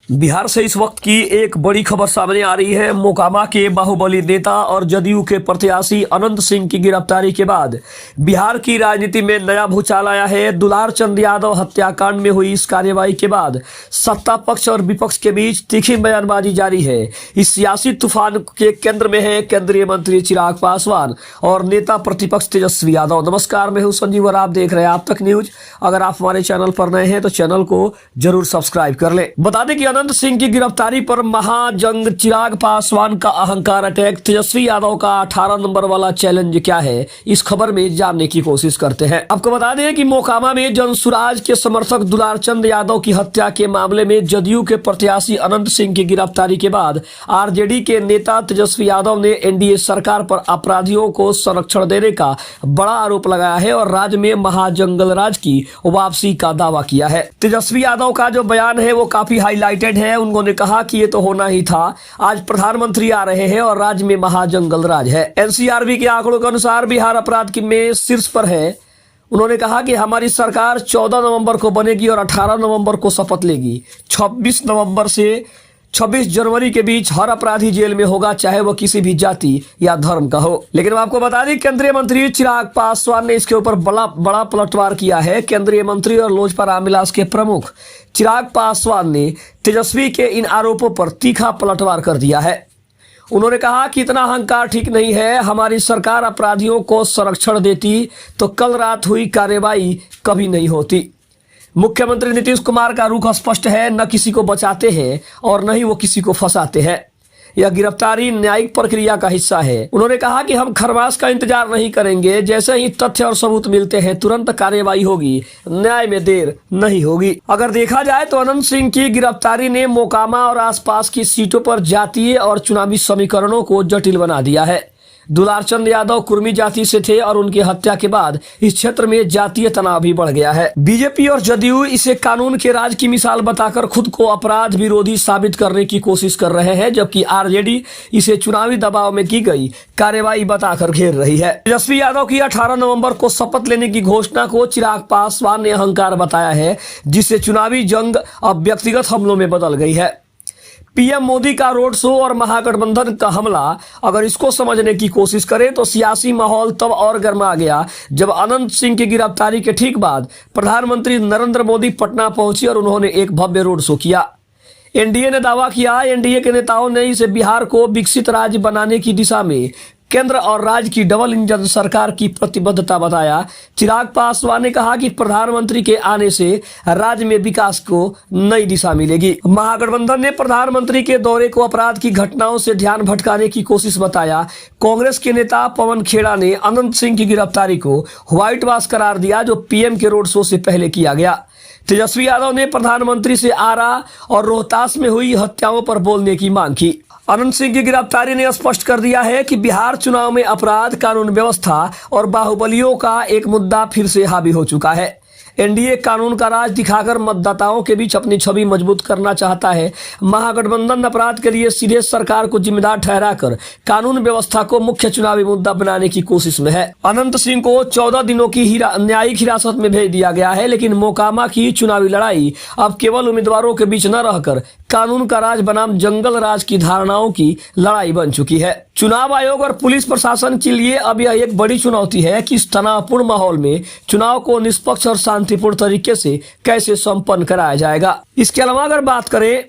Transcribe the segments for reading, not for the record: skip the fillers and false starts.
बिहार से इस वक्त की एक बड़ी खबर सामने आ रही है। मोकामा के बाहुबली नेता और जदयू के प्रत्याशी अनंत सिंह की गिरफ्तारी के बाद बिहार की राजनीति में नया भूचाल आया है। दुलार चंद यादव हत्याकांड में हुई इस कार्रवाई के बाद सत्ता पक्ष और विपक्ष के बीच तीखी बयानबाजी जारी है। इस सियासी तूफान के केंद्र में है केंद्रीय मंत्री चिराग पासवान और नेता प्रतिपक्ष तेजस्वी यादव। नमस्कार, मैं हूं संजीव और आप देख रहे हैं आप तक न्यूज। अगर आप हमारे चैनल पर नए हैं तो चैनल को जरूर सब्सक्राइब कर लें। बता दें कि अनंत सिंह की गिरफ्तारी पर महाजंग चिराग पासवान का अहंकार अटैक, तेजस्वी यादव का 18 नंबर वाला चैलेंज क्या है, इस खबर में जानने की कोशिश करते हैं। आपको बता दें कि मोकामा में जनसुराज के समर्थक दुलार चंद यादव की हत्या के मामले में जदयू के प्रत्याशी अनंत सिंह की गिरफ्तारी के बाद आरजेडी के नेता तेजस्वी यादव ने एनडीए सरकार पर अपराधियों को संरक्षण देने का बड़ा आरोप लगाया है और राज्य में महाजंगल राज की वापसी का दावा किया है। तेजस्वी यादव का जो बयान है वो काफी हाईलाइटेड है। उन्होंने कहा कि ये तो होना ही था, आज प्रधानमंत्री आ रहे हैं और राज्य में महाजंगल राज है। एनसीआरबी के आंकड़ों के अनुसार बिहार अपराध में शीर्ष पर है। उन्होंने कहा कि हमारी सरकार 14 नवंबर को बनेगी और 18 नवंबर को शपथ लेगी। 26 नवंबर से 26 जनवरी के बीच हर अपराधी जेल में होगा, चाहे वो किसी भी जाति या धर्म का हो। लेकिन मैं आपको बता दें, केंद्रीय मंत्री चिराग पासवान ने इसके ऊपर बड़ा पलटवार किया है। केंद्रीय मंत्री और लोजपा रामविलास के प्रमुख चिराग पासवान ने तेजस्वी के इन आरोपों पर तीखा पलटवार कर दिया है। उन्होंने कहा कि इतना अहंकार ठीक नहीं है। हमारी सरकार अपराधियों को संरक्षण देती तो कल रात हुई कार्रवाई कभी नहीं होती। मुख्यमंत्री नीतीश कुमार का रुख स्पष्ट है, न किसी को बचाते हैं और न ही वो किसी को फंसाते हैं। यह गिरफ्तारी न्यायिक प्रक्रिया का हिस्सा है। उन्होंने कहा कि हम खरमास का इंतजार नहीं करेंगे, जैसे ही तथ्य और सबूत मिलते हैं तुरंत कार्रवाई होगी, न्याय में देर नहीं होगी। अगर देखा जाए तो अनंत सिंह की गिरफ्तारी ने मोकामा और आसपास की सीटों पर जातीय और चुनावी समीकरणों को जटिल बना दिया है। दुलार चंद यादव कुर्मी जाति से थे और उनकी हत्या के बाद इस क्षेत्र में जातीय तनाव भी बढ़ गया है। बीजेपी और जदयू इसे कानून के राज की मिसाल बताकर खुद को अपराध विरोधी साबित करने की कोशिश कर रहे हैं, जबकि आरजेडी इसे चुनावी दबाव में की गई कार्रवाई बताकर घेर रही है। तेजस्वी यादव की 18 नवंबर को शपथ लेने की घोषणा को चिराग पासवान ने अहंकार बताया है, जिससे चुनावी जंग अब व्यक्तिगत हमलों में बदल गई है। पीएम मोदी का रोड शो और महागठबंधन का हमला, अगर इसको समझने की कोशिश करें तो सियासी माहौल तब और गर्मा गया जब अनंत सिंह की गिरफ्तारी के ठीक बाद प्रधानमंत्री नरेंद्र मोदी पटना पहुंचे और उन्होंने एक भव्य रोड शो किया। एनडीए ने दावा किया, एनडीए के नेताओं ने इसे बिहार को विकसित राज्य बनाने की दिशा में केंद्र और राज्य की डबल इंजन सरकार की प्रतिबद्धता बताया। चिराग पासवान ने कहा कि प्रधानमंत्री के आने से राज्य में विकास को नई दिशा मिलेगी। महागठबंधन ने प्रधानमंत्री के दौरे को अपराध की घटनाओं से ध्यान भटकाने की कोशिश बताया। कांग्रेस के नेता पवन खेड़ा ने अनंत सिंह की गिरफ्तारी को व्हाइट वॉश करार दिया, जो पीएम के रोड शो से पहले किया गया। तेजस्वी यादव ने प्रधानमंत्री से आरा और रोहतास में हुई हत्याओं पर बोलने की मांग की। अनंत सिंह की गिरफ्तारी ने स्पष्ट कर दिया है कि बिहार चुनाव में अपराध, कानून व्यवस्था और बाहुबलियों का एक मुद्दा फिर से हावी हो चुका है। एनडीए कानून का राज दिखाकर मतदाताओं के बीच अपनी छवि मजबूत करना चाहता है। महागठबंधन अपराध के लिए सीधे सरकार को जिम्मेदार ठहराकर कानून व्यवस्था को मुख्य चुनावी मुद्दा बनाने की कोशिश में है। अनंत सिंह को 14 दिनों की न्यायिक हिरासत में भेज दिया गया है, लेकिन मोकामा की चुनावी लड़ाई अब केवल उम्मीदवारों के बीच न रहकर कानून का राज बनाम जंगल राज की धारणाओं की लड़ाई बन चुकी है। चुनाव आयोग और पुलिस प्रशासन के लिए अब यह एक बड़ी चुनौती है कि इस तनावपूर्ण माहौल में चुनाव को निष्पक्ष और शांतिपूर्ण तरीके से कैसे संपन्न कराया जाएगा। इसके अलावा अगर बात करें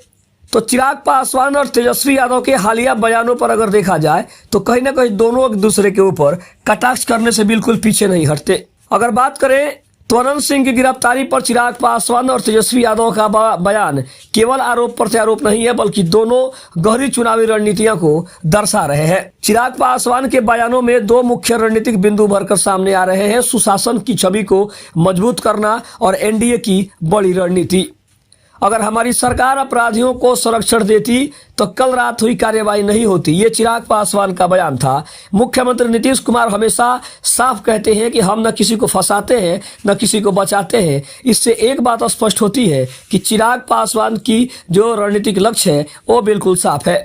तो चिराग पासवान और तेजस्वी यादव के हालिया बयानों पर अगर देखा जाए तो कहीं ना कहीं दोनों एक दूसरे के ऊपर कटाक्ष करने से बिल्कुल पीछे नहीं हटते। अगर बात करें तो अनंत सिंह की गिरफ्तारी पर चिराग पासवान और तेजस्वी यादव का बयान केवल आरोप प्रत्यारोप नहीं है, बल्कि दोनों गहरी चुनावी रणनीतियों को दर्शा रहे हैं। चिराग पासवान के बयानों में दो मुख्य रणनीतिक बिंदु भरकर सामने आ रहे हैं: सुशासन की छवि को मजबूत करना और एनडीए की बड़ी रणनीति। अगर हमारी सरकार अपराधियों को संरक्षण देती तो कल रात हुई कार्रवाई नहीं होती, ये चिराग पासवान का बयान था। मुख्यमंत्री नीतीश कुमार हमेशा साफ कहते हैं कि हम न किसी को फंसाते हैं न किसी को बचाते हैं। इससे एक बात स्पष्ट होती है कि चिराग पासवान की जो रणनीतिक लक्ष्य है वो बिल्कुल साफ है।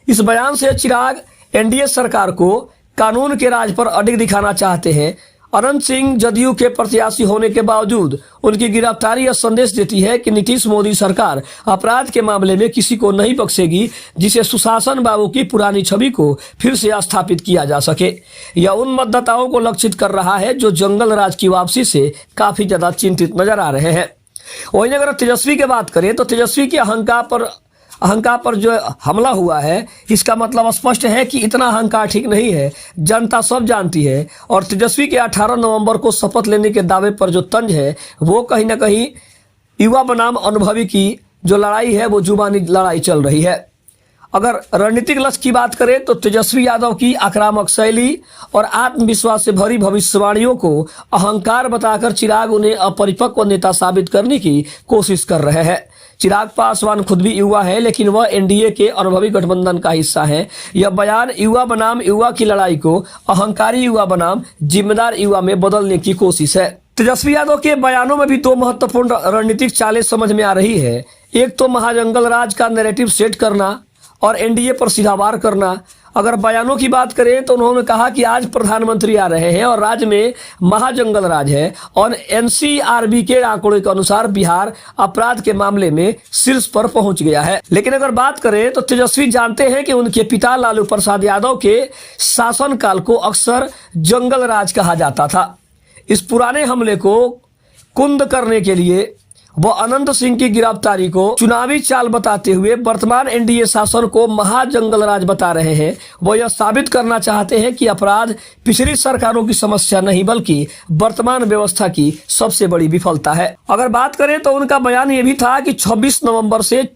इस बयान से चिराग एनडीए सरकार को कानून के राज पर अडिग दिखाना चाहते हैं। अनंत सिंह जदयू के प्रत्याशी होने के बावजूद उनकी गिरफ्तारी यह संदेश देती है कि नीतीश मोदी सरकार अपराध के मामले में किसी को नहीं बख्शेगी, जिसे सुशासन बाबू की पुरानी छवि को फिर से स्थापित किया जा सके। यह उन मतदाताओं को लक्षित कर रहा है जो जंगल राज की वापसी से काफी ज्यादा चिंतित नजर आ रहे हैं। वहीं अगर तेजस्वी की बात करें तो तेजस्वी के अहंकार पर जो हमला हुआ है, इसका मतलब स्पष्ट है कि इतना अहंकार ठीक नहीं है। जनता सब जानती है और तेजस्वी के 18 नवंबर को शपथ लेने के दावे पर जो तंज है वो कहीं ना कहीं युवा बनाम अनुभवी की जो लड़ाई है वो जुबानी लड़ाई चल रही है। अगर रणनीतिक लक्ष्य की बात करें तो तेजस्वी यादव की आक्रामक शैली और आत्मविश्वास से भरी भविष्यवाणियों को अहंकार बताकर चिराग उन्हें अपरिपक्व नेता साबित करने की कोशिश कर रहे हैं। चिराग पासवान खुद भी युवा है, लेकिन वह एनडीए के अनुभवी गठबंधन का हिस्सा है। यह बयान युवा बनाम युवा की लड़ाई को अहंकारी युवा बनाम जिम्मेदार युवा में बदलने की कोशिश है। तेजस्वी यादव के बयानों में भी दो महत्वपूर्ण रणनीतिक चालें समझ में आ रही है। एक तो महाजंगल राज का नैरेटिव सेट करना और एनडीए पर सीधा वार करना। अगर बयानों की बात करें तो उन्होंने कहा कि आज प्रधानमंत्री आ रहे हैं और राज्य में महाजंगल राज है और एनसीआरबी के आंकड़ों के अनुसार बिहार अपराध के मामले में शीर्ष पर पहुंच गया है। लेकिन अगर बात करें तो तेजस्वी जानते हैं कि उनके पिता लालू प्रसाद यादव के शासनकाल को अक्सर जंगल राज कहा जाता था। इस पुराने हमले को कुंद करने के लिए वो अनंत सिंह की गिरफ्तारी को चुनावी चाल बताते हुए वर्तमान एनडीए शासन को महाजंगल राज बता रहे हैं। वो यह साबित करना चाहते हैं कि अपराध पिछली सरकारों की समस्या नहीं बल्कि वर्तमान व्यवस्था की सबसे बड़ी विफलता है। अगर बात करें तो उनका बयान ये भी था कि 26 नवंबर से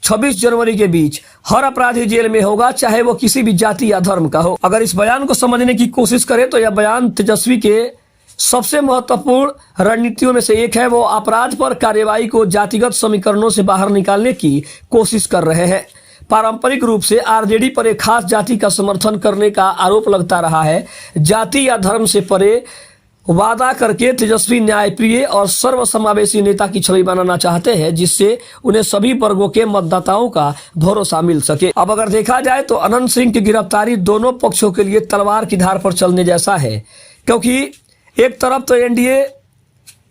26 जनवरी के बीच हर अपराधी जेल में होगा, चाहे वो किसी भी जाति या धर्म का हो। अगर इस बयान को समझने की कोशिश करें तो यह बयान तेजस्वी के सबसे महत्वपूर्ण रणनीतियों में से एक है। वो अपराध पर कार्यवाही को जातिगत समीकरणों से बाहर निकालने की कोशिश कर रहे हैं। पारंपरिक रूप से आरजेडी पर एक खास जाति का समर्थन करने का आरोप लगता रहा है। जाति या धर्म से परे वादा करके तेजस्वी न्यायप्रिय और सर्वसमावेशी नेता की छवि बनाना चाहते हैं, जिससे उन्हें सभी वर्गों के मतदाताओं का भरोसा मिल सके। अब अगर देखा जाए तो अनंत सिंह की गिरफ्तारी दोनों पक्षों के लिए तलवार की धार पर चलने जैसा है, क्योंकि एक तरफ तो एनडीए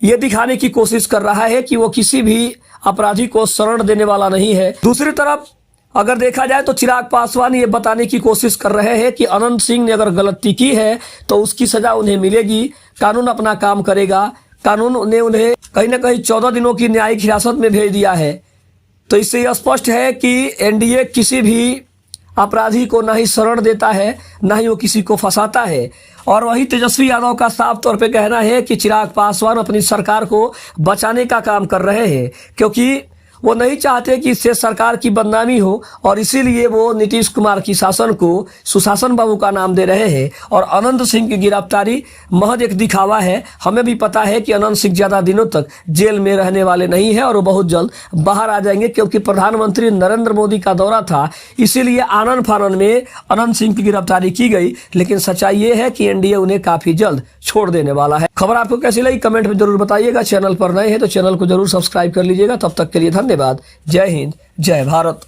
ये दिखाने की कोशिश कर रहा है कि वो किसी भी अपराधी को शरण देने वाला नहीं है। दूसरी तरफ अगर देखा जाए तो चिराग पासवान ये बताने की कोशिश कर रहे हैं कि अनंत सिंह ने अगर गलती की है तो उसकी सजा उन्हें मिलेगी, कानून अपना काम करेगा। कानून ने उन्हें कहीं ना कहीं 14 दिनों की न्यायिक हिरासत में भेज दिया है। तो इससे यह स्पष्ट है कि एनडीए किसी भी अपराधी को ना ही शरण देता है, ना ही वो किसी को फंसाता है। और वही तेजस्वी यादव का साफ तौर पे कहना है कि चिराग पासवान अपनी सरकार को बचाने का काम कर रहे हैं, क्योंकि वो नहीं चाहते कि इससे सरकार की बदनामी हो और इसीलिए वो नीतीश कुमार की शासन को सुशासन बाबू का नाम दे रहे हैं। और अनंत सिंह की गिरफ्तारी महज एक दिखावा है। हमें भी पता है कि अनंत सिंह ज्यादा दिनों तक जेल में रहने वाले नहीं है और वो बहुत जल्द बाहर आ जाएंगे, क्योंकि प्रधानमंत्री नरेंद्र मोदी का दौरा था, इसीलिए आनन फानन में अनंत सिंह की गिरफ्तारी की गई। लेकिन सच्चाई ये है कि एनडीए उन्हें काफी जल्द छोड़ देने वाला है। खबर आपको कैसी लगी कमेंट में जरूर बताइएगा। चैनल पर नए हैं तो चैनल को जरूर सब्सक्राइब कर लीजिएगा। तब तक के लिए धन्यवाद। जय हिंद, जय भारत।